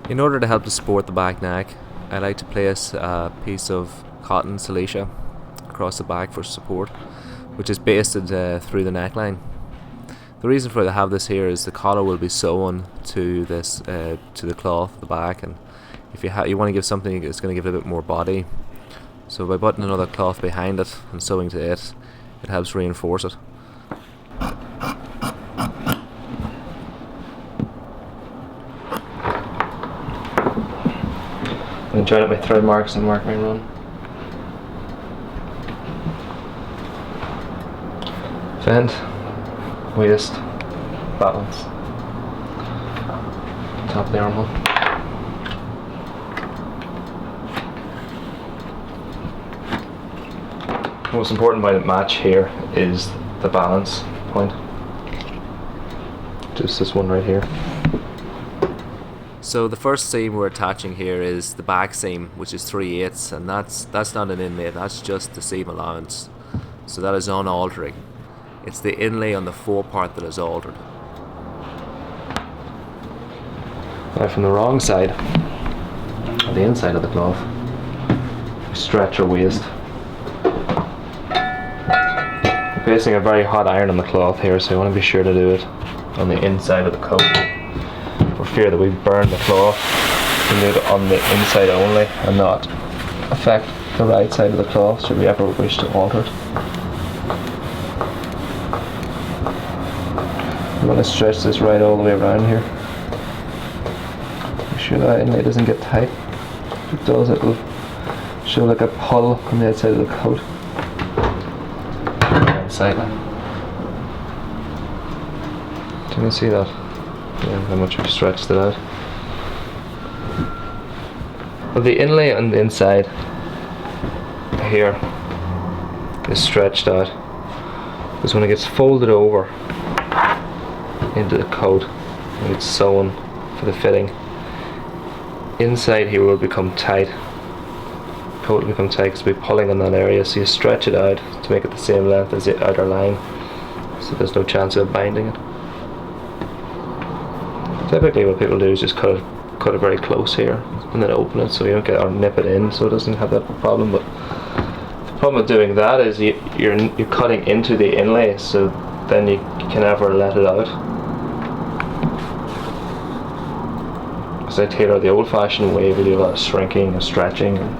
In order to help to support the back neck, I like to place a piece of cotton silesia across the back for support, which is basted through the neckline. The reason for I have this here is the collar will be sewn to this to the cloth at the back, and if you want to give something that's going to give it a bit more body, so by putting another cloth behind it and sewing to it, it helps reinforce it. I'm join up my thread marks and mark my run. Vent, waist, balance, top of the armhole. Most important by the match here is the balance point. Just this one right here. So the first seam we're attaching here is the back seam, which is 3/8, and that's not an inlay, that's just the seam allowance. So that is unaltering. It's the inlay on the forepart that is altered. Now from the wrong side, on the inside of the cloth, we stretch our waist. We're placing a very hot iron on the cloth here, so you want to be sure to do it on the inside of the coat. For fear that we burn the cloth, we do it on the inside only and not affect the right side of the cloth should we ever wish to alter it. I'm going to stretch this right all the way around here. Make sure that inlay doesn't get tight. If it does, it will show like a pull on the outside of the coat. Inside. Can you see that? Yeah, how much we've stretched it out. Well, the inlay on the inside here is stretched out, because when it gets folded over into the coat and it's sewn for the fitting, inside here will become tight. The coat will become tight because we'll be pulling on that area, so you stretch it out to make it the same length as the outer line, so there's no chance of binding it. Typically what people do is just cut it very close here and then open it so you don't get, or nip it in so it doesn't have that problem. But the problem with doing that is you're cutting into the inlay, so then you can never let it out. Because I tailor the old-fashioned way, we do a lot of shrinking and stretching, and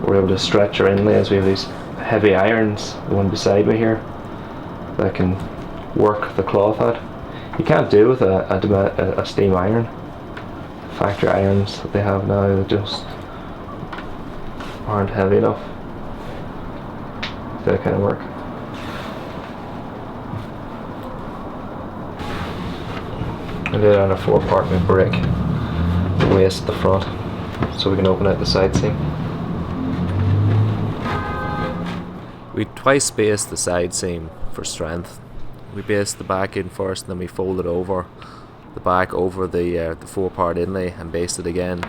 we're able to stretch our inlays. We have these heavy irons, the one beside me here, that can work the cloth out. You can't do with a steam iron. Factory irons that they have now, they just aren't heavy enough for that kind of work. I do it on a forepart with break the waist at the front so we can open out the side seam. We twice space the side seam for strength. We baste the back in first, and then we fold it over the back over the forepart inlay and baste it again.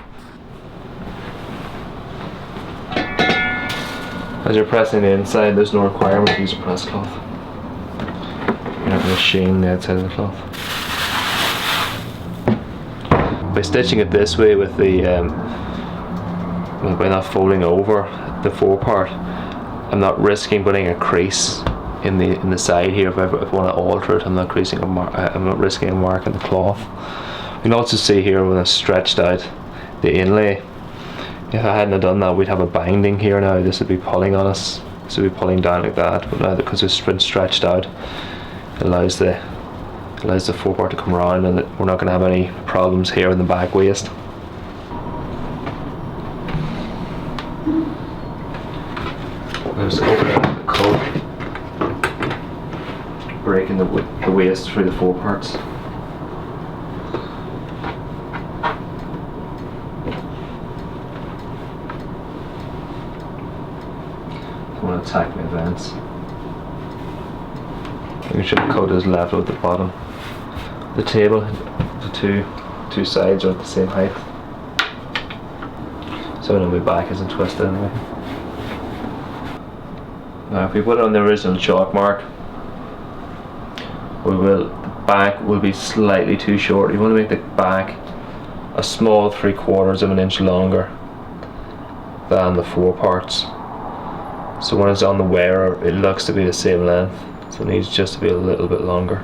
As you're pressing the inside, there's no requirement to use a press cloth. You're not going to shame the outside of the cloth. By stitching it this way with the by not folding over the forepart, I'm not risking putting a crease in the side here. If I want to alter it, I'm not risking a mark in the cloth. You can also see here when I stretched out the inlay, if I hadn't done that, we'd have a binding here now. This would be pulling on us. This would be pulling down like that. But now because it's been stretched out, it allows the forepart to come around, and we're not going to have any problems here in the back waist. Just opening up the coat, breaking the waist through the foreparts. I want to attack my vents. Making sure the coat is level at the bottom. The table, the two sides are at the same height, so now my back isn't twisted anyway. Now if we put it on the original chalk mark, the back will be slightly too short. You want to make the back a small 3/4 of an inch longer than the fore parts. So when it's on the wearer, it looks to be the same length, so it needs just to be a little bit longer.